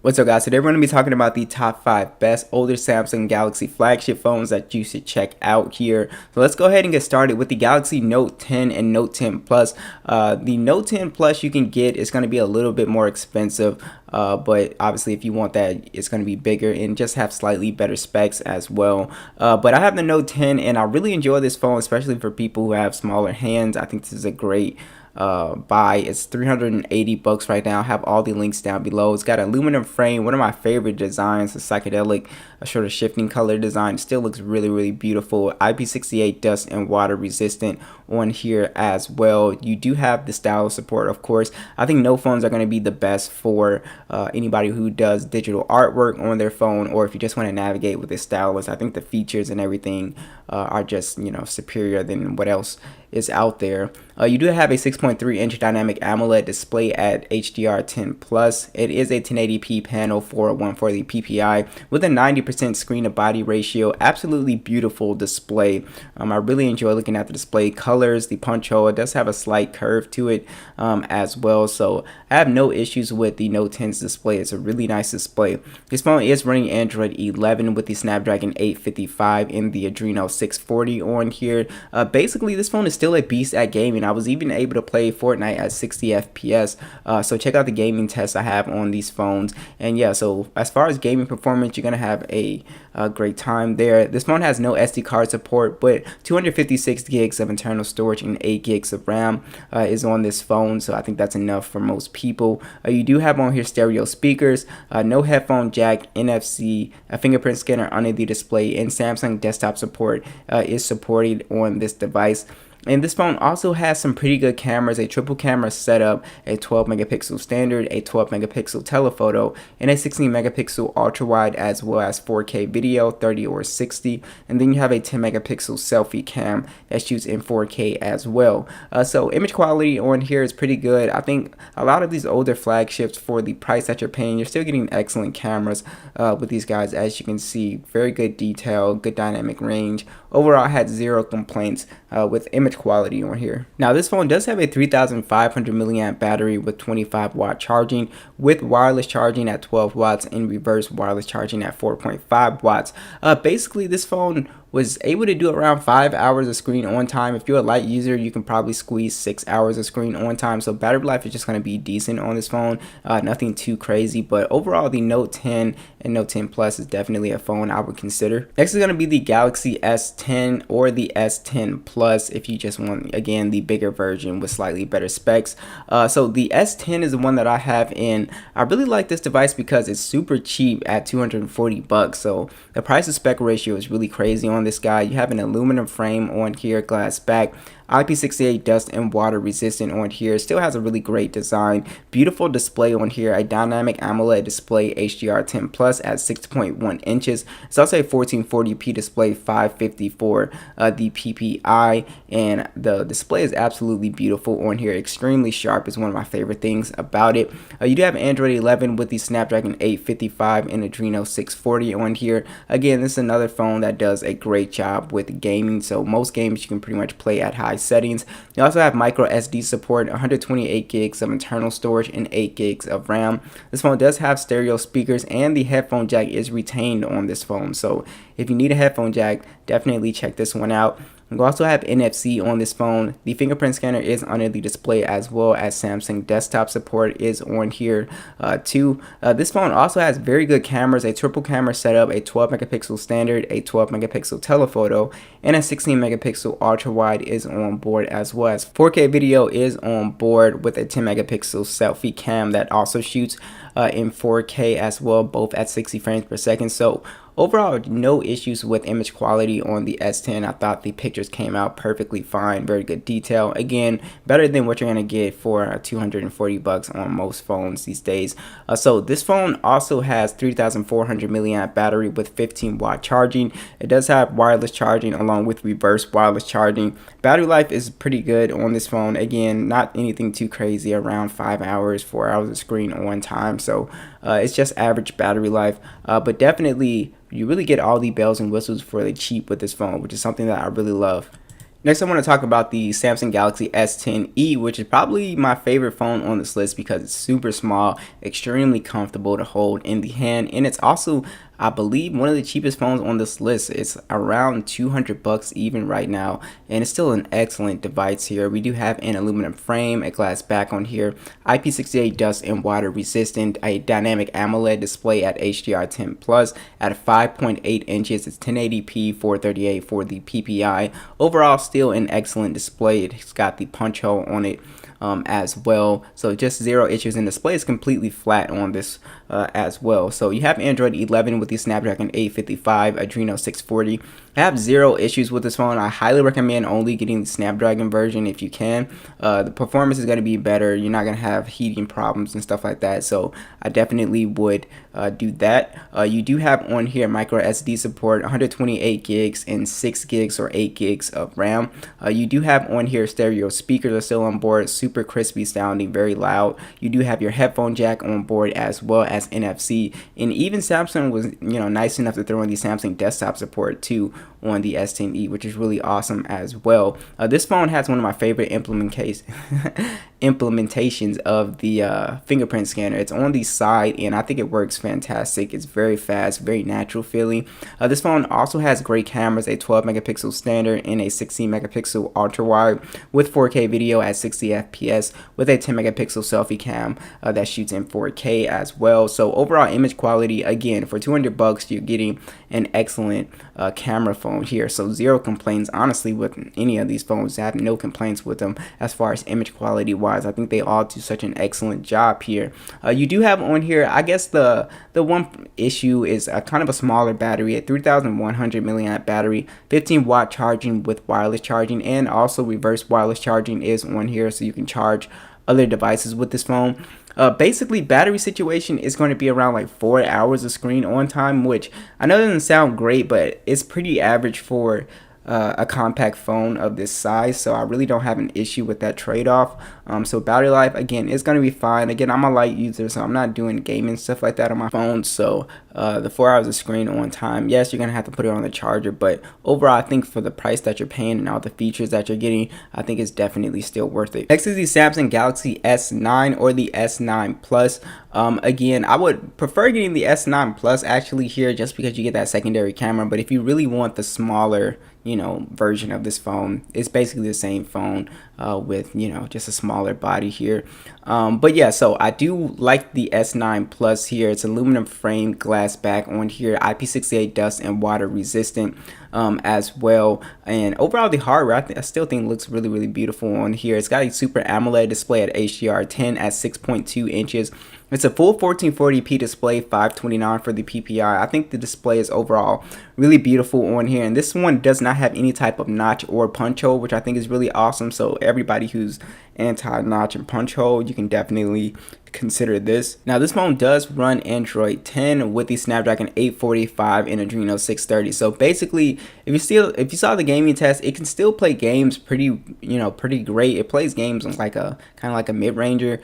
What's up, guys? Today we're going to be talking about the top 5 best older Samsung Galaxy flagship phones that you should check out here. So let's go ahead and get started with the Galaxy Note 10 and Note 10 Plus. The Note 10 Plus you can get is going to be a little bit more expensive, but obviously if you want that, it's going to be bigger and just have slightly better specs as well. But I have the Note 10 and I really enjoy this phone, especially for people who have smaller hands. I think this is a great buy. It's $380 right now. I have all the links down below. It's got an aluminum frame, one of my favorite designs, the psychedelic sort of shifting color design. It still looks really beautiful. IP68 dust and water resistant on here as well. You do have the stylus support, of course. I think no phones are going to be the best for anybody who does digital artwork on their phone, or if you just want to navigate with the stylus. I think the features and everything are just, superior than what else is out there. You do have a 6.3-inch dynamic AMOLED display at HDR10 Plus. It is a 1080p panel for 140 ppi with a 90% screen to body ratio. Absolutely beautiful display. I really enjoy looking at the display colors. The punch hole, it does have a slight curve to it as well, so I have no issues with the Note 10's display. It's a really nice display. This phone is running Android 11 with the Snapdragon 855 and the Adreno 640 on here. Basically, this phone is still a beast at gaming. I was even able to play Fortnite at 60 FPS, so check out the gaming tests I have on these phones. And yeah, so as far as gaming performance, you're gonna have a great time there. This phone has no SD card support, but 256 gigs of internal storage and 8 gigs of RAM is on this phone, so I think that's enough for most people. You do have on here stereo speakers, no headphone jack, NFC, a fingerprint scanner under the display, and Samsung desktop support is supported on this device. And this phone also has some pretty good cameras, a triple camera setup, a 12 megapixel standard, a 12 megapixel telephoto, and a 16 megapixel ultra wide, as well as 4K video, 30 or 60. And then you have a 10 megapixel selfie cam that shoots in 4K as well. So image quality on here is pretty good. I think a lot of these older flagships, for the price that you're paying, you're still getting excellent cameras with these guys. As you can see, very good detail, good dynamic range. Overall, I had zero complaints with image quality on here. Now, this phone does have a 3500 milliamp battery with 25-watt charging, with wireless charging at 12 watts and reverse wireless charging at 4.5 watts. Basically, this phone was able to do around 5 hours of screen on time. If you're a light user, you can probably squeeze 6 hours of screen on time. So battery life is just going to be decent on this phone. Nothing too crazy, but overall the Note 10 and Note 10 Plus is definitely a phone I would consider. Next is going to be the Galaxy S10 or the S10 Plus if you just want, again, the bigger version with slightly better specs. So the S10 is the one that I have, and I really like this device because it's super cheap at $240. So the price to spec ratio is really crazy on this guy. You have an aluminum frame on here, glass back, IP68 dust and water resistant on here. Still has a really great design. Beautiful display on here. A dynamic AMOLED display, HDR10 Plus at 6.1 inches. It's also a 1440p display, 554 the PPI, and the display is absolutely beautiful on here. Extremely sharp is one of my favorite things about it. You do have Android 11 with the Snapdragon 855 and Adreno 640 on here. Again, this is another phone that does a great job with gaming, so most games you can pretty much play at high settings. You also have micro SD support, 128 gigs of internal storage and 8 gigs of RAM. This phone does have stereo speakers, and the headphone jack is retained on this phone, so if you need a headphone jack, definitely check this one out. You also have NFC on this phone. The fingerprint scanner is under the display, as well as Samsung desktop support is on here too. This phone also has very good cameras, a triple camera setup, a 12 megapixel standard, a 12 megapixel telephoto, and a 16 megapixel ultra wide is on board, as well as 4K video is on board with a 10 megapixel selfie cam that also shoots in 4K as well, both at 60 frames per second. So overall, no issues with image quality on the S10. I thought the pictures came out perfectly fine. Very good detail. Again, better than what you're going to get for $240 on most phones these days. So this phone also has 3400 milliamp battery with 15-watt charging. It does have wireless charging along with reverse wireless charging. Battery life is pretty good on this phone. Again, not anything too crazy, around 5 hours, 4 hours of screen on time. So it's just average battery life, but definitely you really get all the bells and whistles for the cheap with this phone, which is something that I really love. Next, I want to talk about the Samsung Galaxy S10e, which is probably my favorite phone on this list because it's super small, extremely comfortable to hold in the hand, and it's also, I believe, one of the cheapest phones on this list. It's around 200 bucks even right now, and it's still an excellent device here. We do have an aluminum frame, a glass back on here, IP68 dust and water resistant, a dynamic AMOLED display at HDR10 Plus at 5.8 inches. It's 1080p 438 for the PPI. Overall, still an excellent display. It's got the punch hole on it as well, so just zero issues, and display is completely flat on this as well. So you have Android 11 with the Snapdragon 855 Adreno 640. I have zero issues with this phone. I highly recommend only getting the Snapdragon version if you can. The performance is going to be better. You're not going to have heating problems and stuff like that, so I definitely would do that. You do have on here micro SD support, 128 gigs and 6 gigs or 8 gigs of RAM. You do have on here stereo speakers are still on board, super crispy sounding, very loud. You do have your headphone jack on board as well as NFC, and even Samsung was nice enough to throw in the Samsung desktop support too on the S10e, which is really awesome as well. This phone has one of my favorite implementations of the fingerprint scanner. It's on the side, and I think it works fantastic. It's very fast, very natural feeling. This phone also has great cameras, a 12 megapixel standard and a 16 megapixel ultra wide with 4K video at 60 FPS with a 10 megapixel selfie cam that shoots in 4K as well. So overall image quality, again, for 200 bucks, you're getting an excellent camera phone here. So zero complaints, honestly, with any of these phones. I have no complaints with them as far as image quality wise. I think they all do such an excellent job here. You do have on here, I guess the one issue is a kind of a smaller battery, a 3100 milliamp battery, 15-watt charging with wireless charging, and also reverse wireless charging is on here, so you can charge other devices with this phone. Basically, battery situation is going to be around like 4 hours of screen on time, which I know doesn't sound great, but it's pretty average for a compact phone of this size, so I really don't have an issue with that trade-off. So battery life, again, is going to be fine. Again, I'm a light user, so I'm not doing gaming stuff like that on my phone, so the 4 hours of screen on time, yes, you're going to have to put it on the charger, but overall, I think for the price that you're paying and all the features that you're getting, I think it's definitely still worth it. Next is the Samsung Galaxy S9 or the S9 Plus. Again, I would prefer getting the S9 Plus actually here, just because you get that secondary camera, but if you really want the smaller version of this phone, it's basically the same phone with just a smaller body here. But yeah, so I do like the S9 Plus here. It's aluminum frame, glass back on here, IP68 dust and water resistant as well. And overall, the hardware I still think looks really beautiful on here. It's got a Super AMOLED display at HDR10 at 6.2 inches. It's a full 1440p display, 529 for the PPI. I think the display is overall really beautiful on here, and this one does not have any type of notch or punch hole, which I think is really awesome. So everybody who's anti-notch and punch hole, you can definitely consider this. Now, this phone does run Android 10 with the Snapdragon 845 and Adreno 630. So basically, if you saw the gaming test, it can still play games pretty great. It plays games on like a kind of like a mid-ranger.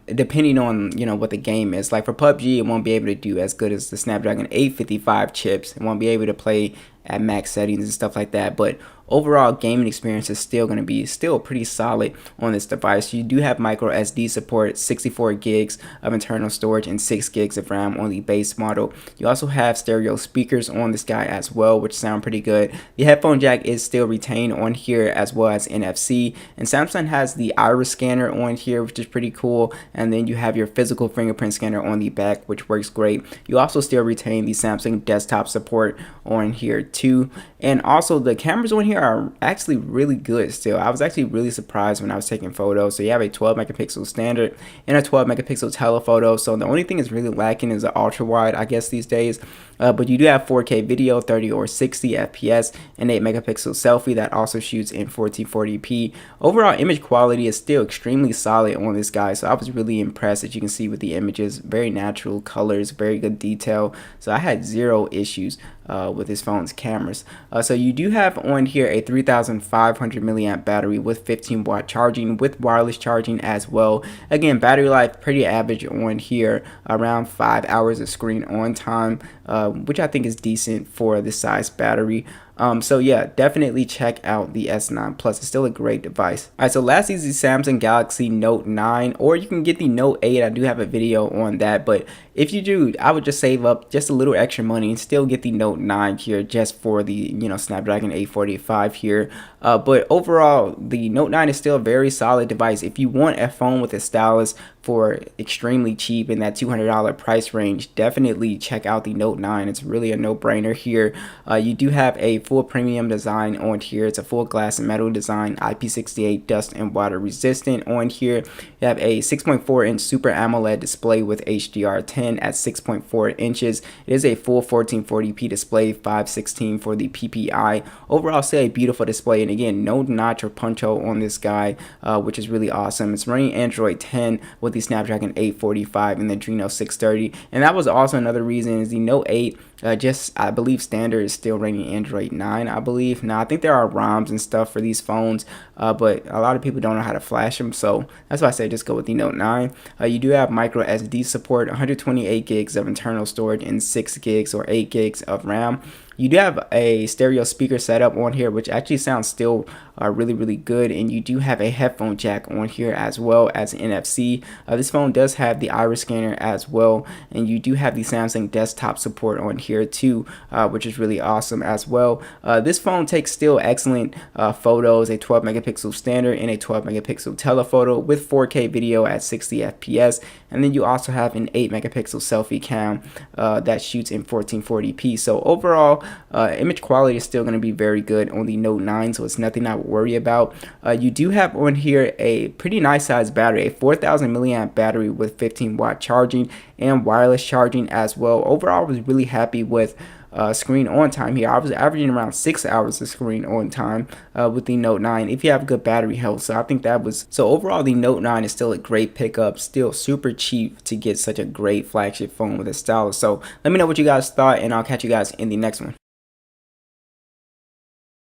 Depending on what the game is. Like for PUBG, it won't be able to do as good as the Snapdragon 855 chips. It won't be able to play at max settings and stuff like that, but overall gaming experience is still going to be pretty solid on this device. You do have micro SD support, 64 gigs of internal storage and 6 gigs of RAM on the base model. You also have stereo speakers on this guy as well, which sound pretty good. The headphone jack is still retained on here, as well as NFC, and Samsung has the iris scanner on here, which is pretty cool. And then you have your physical fingerprint scanner on the back, which works great. You also still retain the Samsung desktop support on here too, and also the cameras on here are actually really good still. I was actually really surprised when I was taking photos. So you have a 12 megapixel standard and a 12 megapixel telephoto. So the only thing is really lacking is the ultra wide, I guess, these days. But you do have 4K video, 30 or 60 FPS, and 8 megapixel selfie that also shoots in 1440p. Overall image quality is still extremely solid on this guy, so I was really impressed, as you can see with the images. Very natural colors, very good detail. So I had zero issues with this phone's cameras. So you do have on here a 3500 milliamp battery with 15-watt charging with wireless charging as well. Again, battery life pretty average on here, around 5 hours of screen on time, which I think is decent for this size battery. So yeah, definitely check out the S9 Plus. It's still a great device. All right, so last is the Samsung Galaxy Note 9, or you can get the Note 8. I do have a video on that, but if you do, I would just save up just a little extra money and still get the Note 9 here just for the, Snapdragon 845 here. But overall, the Note 9 is still a very solid device. If you want a phone with a stylus for extremely cheap in that $200 price range, definitely check out the Note 9. It's really a no-brainer here. You do have a full premium design on here. It's a full glass and metal design, IP68 dust and water resistant on here. You have a 6.4 inch Super AMOLED display with HDR10 at 6.4 inches. It is a full 1440p display, 516 for the PPI. Overall, still a beautiful display, and again, no notch or punch hole on this guy, which is really awesome. It's running Android 10 with the Snapdragon 845 and the Adreno 630, and that was also another reason is the Note 8 I believe standard is still running Android 9, I believe. Now, I think there are ROMs and stuff for these phones, but a lot of people don't know how to flash them, so that's why I say just go with the Note 9. You do have micro SD support, 128 gigs of internal storage, and 6 gigs or 8 gigs of RAM. You do have a stereo speaker setup on here, which actually sounds still really good, and you do have a headphone jack on here as well as NFC. This phone does have the iris scanner as well, and you do have the Samsung desktop support on here too, which is really awesome as well. This phone takes still excellent photos, a 12 megapixel standard and a 12 megapixel telephoto with 4K video at 60 FPS, and then you also have an 8 megapixel selfie cam that shoots in 1440p. So overall, image quality is still going to be very good on the Note 9, so it's nothing I would worry about. You do have on here a pretty nice sized battery, a 4000 milliamp battery with 15-watt charging and wireless charging as well. Overall, I was really happy with screen on time here. I was averaging around 6 hours of screen on time with the Note 9 if you have good battery health. So I think that was, so overall the Note 9 is still a great pickup, still super cheap to get such a great flagship phone with a stylus. So let me know what you guys thought, and I'll catch you guys in the next one.